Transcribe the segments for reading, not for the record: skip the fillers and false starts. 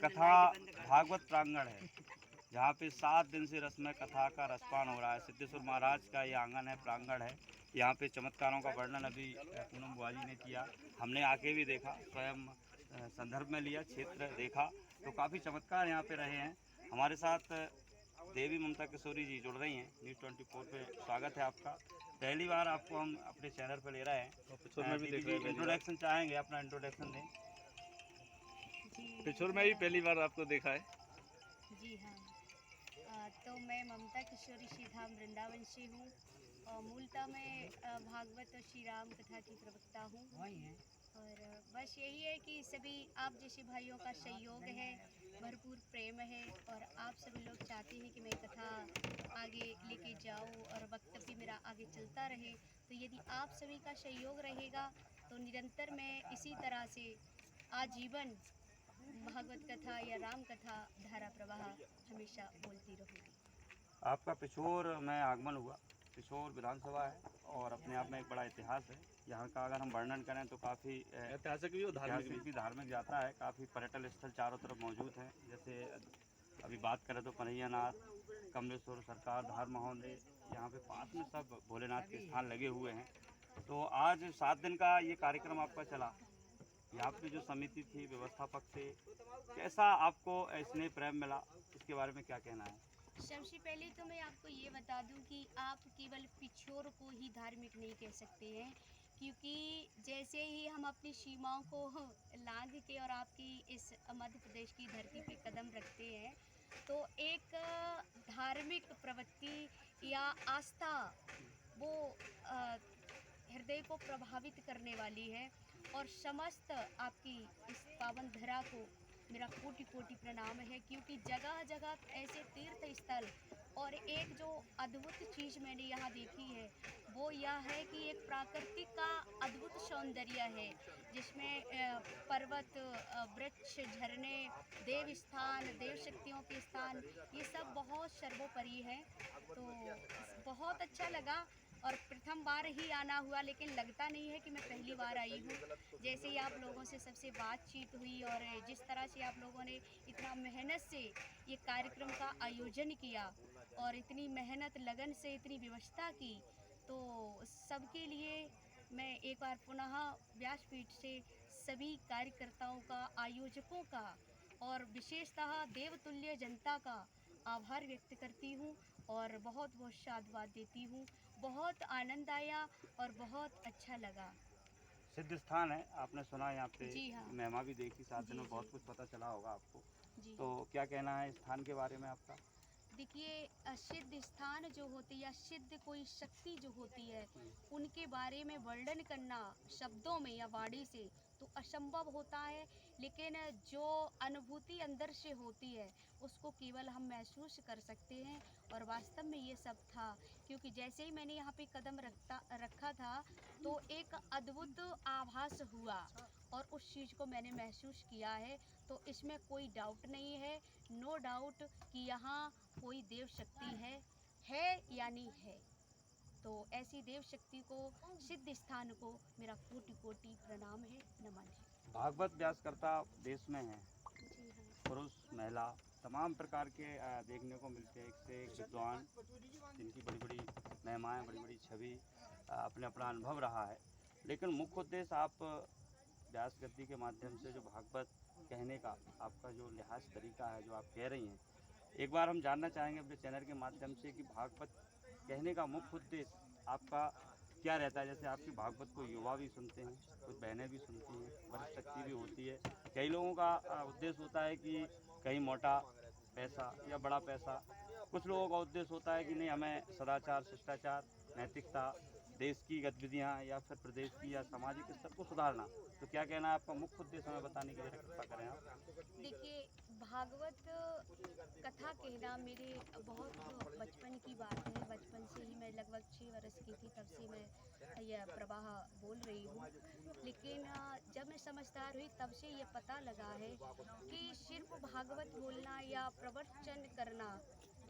कथा भागवत प्रांगण है, जहाँ पे 7 दिन से रसमय कथा का रसपान हो रहा है। सिद्धेश्वर महाराज का ये आंगन है, प्रांगण है। यहाँ पे चमत्कारों का वर्णन अभी पूनम बुआ जी ने किया, हमने आके भी देखा, स्वयं संदर्भ में लिया, क्षेत्र देखा, तो काफ़ी चमत्कार यहाँ पे रहे हैं। हमारे साथ देवी ममता किशोरी जी जुड़ रही हैं, न्यूज़ 24 पे स्वागत है आपका। पहली बार आपको हम अपने चैनल पर ले रहे हैं। दीदी जी इंट्रोडक्शन चाहेंगे, अपना इंट्रोडक्शन दें। पिछोर में भी पहली बार आपको देखा है। जी हाँ, तो मैं ममता किशोरी श्री धाम वृंदावन से हूँ और मूलतः मैं भागवत और श्री राम कथा की प्रवक्ता हूँ। और बस यही है कि सभी आप जैसे भाइयों का सहयोग है, भरपूर प्रेम है और आप सभी लोग चाहते हैं कि मैं कथा आगे लेके जाऊँ और वक्तव्य मेरा आगे चलता रहे। तो यदि आप सभी का सहयोग रहेगा तो निरंतर मैं इसी तरह से आजीवन भागवत कथा या राम कथा धारा प्रवाह हमेशा बोलती रहूँगी। आपका पिछोर में आगमन हुआ, पिछोर विधानसभा है और अपने आप में एक बड़ा इतिहास है। यहाँ का अगर हम वर्णन करें तो काफ़ी ऐतिहासिक भी और धार्मिक यात्रा है, काफ़ी पर्यटन स्थल चारों तरफ मौजूद हैं। जैसे अभी बात करें तो कन्हैयानाथ, कमलेश्वर सरकार, धार महोदय, यहाँ पे पास में सब भोलेनाथ के स्थान लगे हुए हैं। तो आज 7 दिन का ये कार्यक्रम आपका चला, यहाँ पे जो समिति थी व्यवस्थापक से कैसा आपको स्नेह प्रेम मिला, इसके बारे में क्या कहना है? सबसे पहले तो मैं आपको ये बता दूं कि आप केवल पिछोर को ही धार्मिक नहीं कह सकते हैं, क्योंकि जैसे ही हम अपनी सीमाओं को लांघ के और आपकी इस मध्य प्रदेश की धरती पे कदम रखते हैं तो एक धार्मिक प्रवृत्ति या आस्था वो हृदय को प्रभावित करने वाली है। और समस्त आपकी इस पावन धरा को मेरा कोटि कोटि प्रणाम है, क्योंकि जगह जगह ऐसे तीर्थ स्थल और एक जो अद्भुत चीज़ मैंने यहाँ देखी है वो यह है कि एक प्राकृतिक का अद्भुत सौंदर्य है, जिसमें पर्वत, वृक्ष, झरने, देव स्थान, देव शक्तियों के स्थान, ये सब बहुत सर्वोपरि है। तो बहुत अच्छा लगा और प्रथम बार ही आना हुआ, लेकिन लगता नहीं है कि मैं पहली बार आई हूँ। जैसे ही आप लोगों से सबसे बातचीत हुई और जिस तरह से आप लोगों ने इतना मेहनत से ये कार्यक्रम का आयोजन किया और इतनी मेहनत लगन से इतनी व्यवस्था की, तो सबके लिए मैं एक बार पुनः व्यासपीठ से सभी कार्यकर्ताओं का, आयोजकों का और विशेषतः देवतुल्य जनता का आभार व्यक्त करती हूँ और बहुत बहुत साधुवाद देती हूँ। बहुत आनंद आया और बहुत अच्छा लगा। सिद्ध स्थान है, आपने सुना यहाँ पे? जी हाँ। महिमा भी देखी, 7 दिनों में बहुत कुछ पता चला होगा आपको। तो क्या कहना है स्थान के बारे में आपका? देखिए, सिद्ध स्थान जो होती है या सिद्ध कोई शक्ति जो होती है, उनके बारे में वर्णन करना शब्दों में या वाणी से तो असंभव होता है, लेकिन जो अनुभूति अंदर से होती है उसको केवल हम महसूस कर सकते हैं। और वास्तव में ये सब था, क्योंकि जैसे ही मैंने यहाँ पे कदम रखा था तो एक अद्भुत आभास हुआ और उस चीज़ को मैंने महसूस किया है। तो इसमें कोई डाउट नहीं है, नो डाउट कि यहाँ कोई देव शक्ति है यानी है। तो ऐसी देव शक्ति को, सिद्ध स्थान को मेरा कोटि कोटि प्रणाम है, नमन है। भागवत व्यासकर्ता देश में हैं, जी हाँ। पुरुष महिला तमाम प्रकार के देखने को मिलते हैं, एक से एक विद्वान जिनकी बड़ी बड़ी महिमाएँ, बड़ी बड़ी छवि, अपने अपना अनुभव रहा है। लेकिन मुख्य उद्देश्य आप व्यास गद्दी के माध्यम से जो भागवत कहने का आपका जो लिहाज तरीका है, जो आप कह रही हैं, एक बार हम जानना चाहेंगे अपने चैनल के माध्यम से कि भागवत कहने का मुख्य उद्देश्य आपका क्या रहता है? जैसे आपकी भागवत को युवा भी सुनते हैं, कुछ बहनें भी सुनती हैं, वरिष्ठ शक्ति भी होती है। कई लोगों का उद्देश्य होता है कि कहीं मोटा पैसा या बड़ा पैसा, कुछ लोगों का उद्देश्य होता है कि नहीं, हमें सदाचार, शिष्टाचार, नैतिकता, देश की गतिविधियाँ या फिर प्रदेश की या सामाजिक स्तर को सुधारना। तो क्या कहना है आपका? मुख्य उद्देश्य हमें बताने की जरा कृपा करें आप। देखिए, भागवत कथा कहना मेरे बहुत बचपन की बात है। बचपन से ही मैं लगभग 6 वर्ष की थी, तब से मैं यह प्रवाह बोल रही हूँ। लेकिन जब मैं समझदार हुई तब से ये पता लगा है कि सिर्फ भागवत बोलना या प्रवचन करना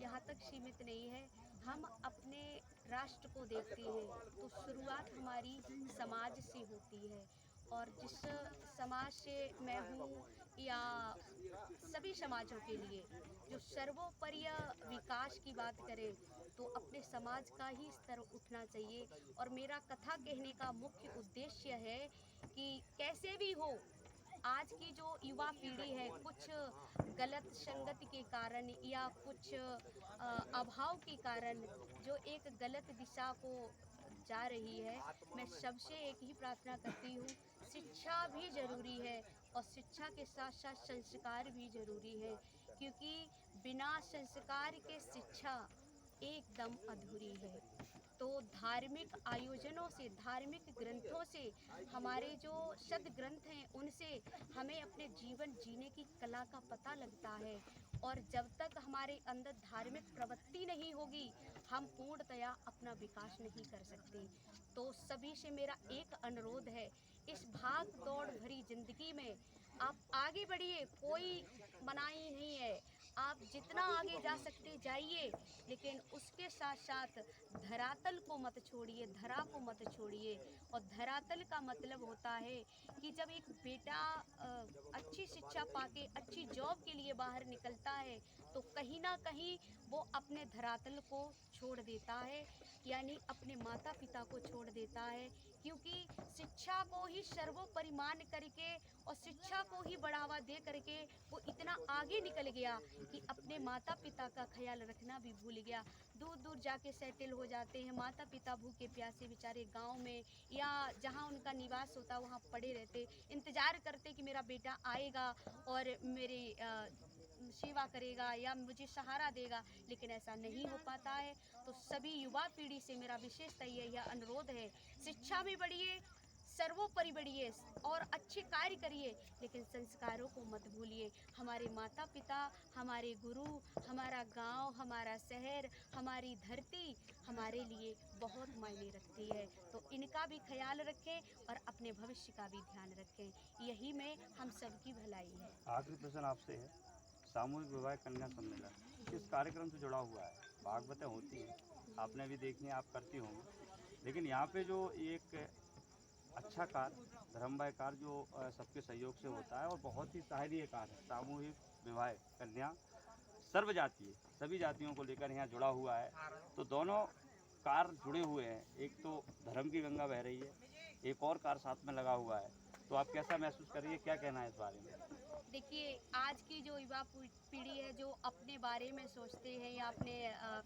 यहाँ तक सीमित नहीं है। हम अपने राष्ट्र को देखते हैं तो शुरुआत हमारी समाज से होती है, और जिस समाज से मैं हूँ या सभी समाजों के लिए जो सर्वोपरि विकास की बात करें तो अपने समाज का ही स्तर उठना चाहिए। और मेरा कथा कहने का मुख्य उद्देश्य है कि कैसे भी हो, आज की जो युवा पीढ़ी है कुछ गलत संगति के कारण या कुछ अभाव के कारण जो एक गलत दिशा को जा रही है, मैं सबसे एक ही प्रार्थना करती हूँ, शिक्षा भी ज़रूरी है और शिक्षा के साथ साथ संस्कार भी ज़रूरी है, क्योंकि बिना संस्कार के शिक्षा एकदम अधूरी है। तो धार्मिक आयोजनों से, धार्मिक ग्रंथों से, हमारे जो सद्ग्रंथ हैं उनसे हमें अपने जीवन जीने की कला का पता लगता है। और जब तक हमारे अंदर धार्मिक प्रवृत्ति नहीं होगी हम पूर्णतया अपना विकास नहीं कर सकते। तो सभी से मेरा एक अनुरोध है, इस भाग दौड़ भरी जिंदगी में आप आगे बढ़िए, कोई मनाही नहीं है, आप जितना आगे जा सकते जाइए, लेकिन उसके साथ साथ धरातल को मत छोड़िए, धरा को मत छोड़िए। और धरातल का मतलब होता है कि जब एक बेटा अच्छी शिक्षा पाके अच्छी जॉब के लिए बाहर निकलता है तो कहीं ना कहीं वो अपने धरातल को छोड़ देता है, यानी अपने माता पिता को छोड़ देता है, क्योंकि शिक्षा को ही सर्वोपरि मान करके और शिक्षा को ही बढ़ावा दे करके वो इतना आगे निकल गया कि अपने माता पिता का ख्याल रखना भी भूल गया। दूर दूर जाके सेटल हो जाते हैं, माता पिता भूखे प्यासे बेचारे गांव में या जहां उनका निवास होता वहां पड़े रहते, इंतजार करते कि मेरा बेटा आएगा और मेरी सेवा करेगा या मुझे सहारा देगा, लेकिन ऐसा नहीं हो पाता है। तो सभी युवा पीढ़ी से मेरा विशेषतः यह अनुरोध है, शिक्षा में बढ़िए, सर्वोपरि बढ़िए और अच्छे कार्य करिए, लेकिन संस्कारों को मत भूलिए। हमारे माता पिता, हमारे गुरु, हमारा गांव, हमारा शहर, हमारी धरती हमारे लिए बहुत मायने रखती है, तो इनका भी ख्याल रखें और अपने भविष्य का भी ध्यान रखें। यही में हम सबकी भलाई है। आखिरी प्रश्न आपसे है, सामूहिक विवाह कन्या सम्मेलन इस कार्यक्रम से जुड़ा हुआ है, भागवतें होती हैं, आपने भी देखी हैं, आप करती होंगी, लेकिन यहाँ पे जो एक अच्छा कार्य, धर्ममय कार्य जो सबके सहयोग से होता है और बहुत ही सराहनीय कार्य है, सामूहिक विवाह कन्या सर्व जातीय सभी जातियों को लेकर यहाँ जुड़ा हुआ है। तो दोनों कार्य जुड़े हुए हैं, एक तो धर्म की गंगा बह रही है, एक और कार्य साथ में लगा हुआ है, तो आप कैसा महसूस कर रही है, क्या कहना है इस बारे में? देखिए, आज की जो युवा पीढ़ी है जो अपने बारे में सोचते हैं या अपने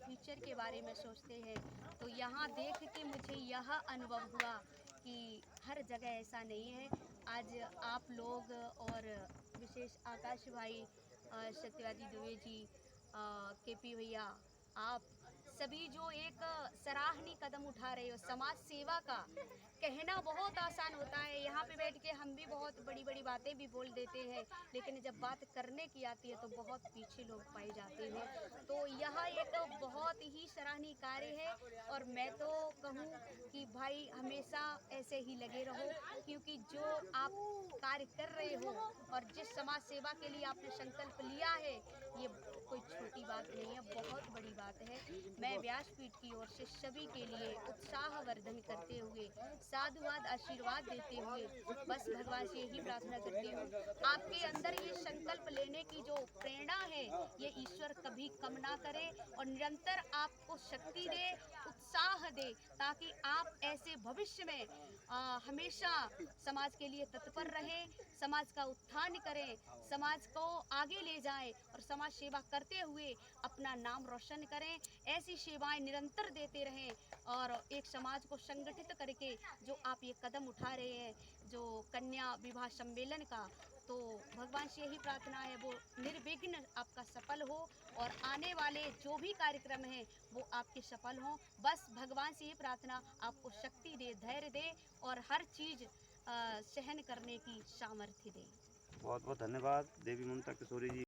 फ्यूचर के बारे में सोचते हैं, तो यहाँ देख के मुझे यह अनुभव हुआ कि हर जगह ऐसा नहीं है। आज आप लोग और विशेष आकाश भाई, सत्यवादी दुबे जी, केपी भैया, आप सभी जो एक सराहनीय कदम उठा रहे हो समाज सेवा का, कहना बहुत आसान होता है, यहाँ पे बैठ के हम भी बहुत बड़ी बड़ी बातें भी बोल देते हैं, लेकिन जब बात करने की आती है तो बहुत पीछे लोग पाए जाते हैं। तो यह एक बहुत ही सराहनीय कार्य है और मैं तो कहूँ कि भाई हमेशा ऐसे ही लगे रहो, क्योंकि जो आप कार्य कर रहे हो और जिस समाज सेवा के लिए आपने संकल्प लिया है, ये कोई छोटी बात नहीं है, बहुत बड़ी बात है। मैं व्यासपीठ की ओर से सभी के लिए उत्साहवर्धन करते हुए, साधुवाद आशीर्वाद देते हुए बस भगवान से यही प्रार्थना करती हूँ, आपके अंदर ये संकल्प लेने की जो प्रेरणा है ये ईश्वर कभी कम ना करे और निरंतर आपको शक्ति दे, उत्साह दे, ताकि आप ऐसे भविष्य में हमेशा समाज के लिए तत्पर रहें, समाज का उत्थान करें, समाज को आगे ले जाएं और समाज सेवा करते हुए अपना नाम रोशन करें। ऐसी सेवाएं निरंतर देते रहें और एक समाज को संगठित करके जो आप ये कदम उठा रहे हैं, जो कन्या विवाह सम्मेलन का, तो भगवान से यही प्रार्थना है वो निर्विघ्न आपका सफल हो और आने वाले जो भी कार्यक्रम हैं वो आपके सफल हों। बस भगवान से ये प्रार्थना आपको शक्ति दे, धैर्य दे और हर चीज़ सहन करने की सामर्थ्य दे। बहुत बहुत धन्यवाद देवी ममता किशोरी जी।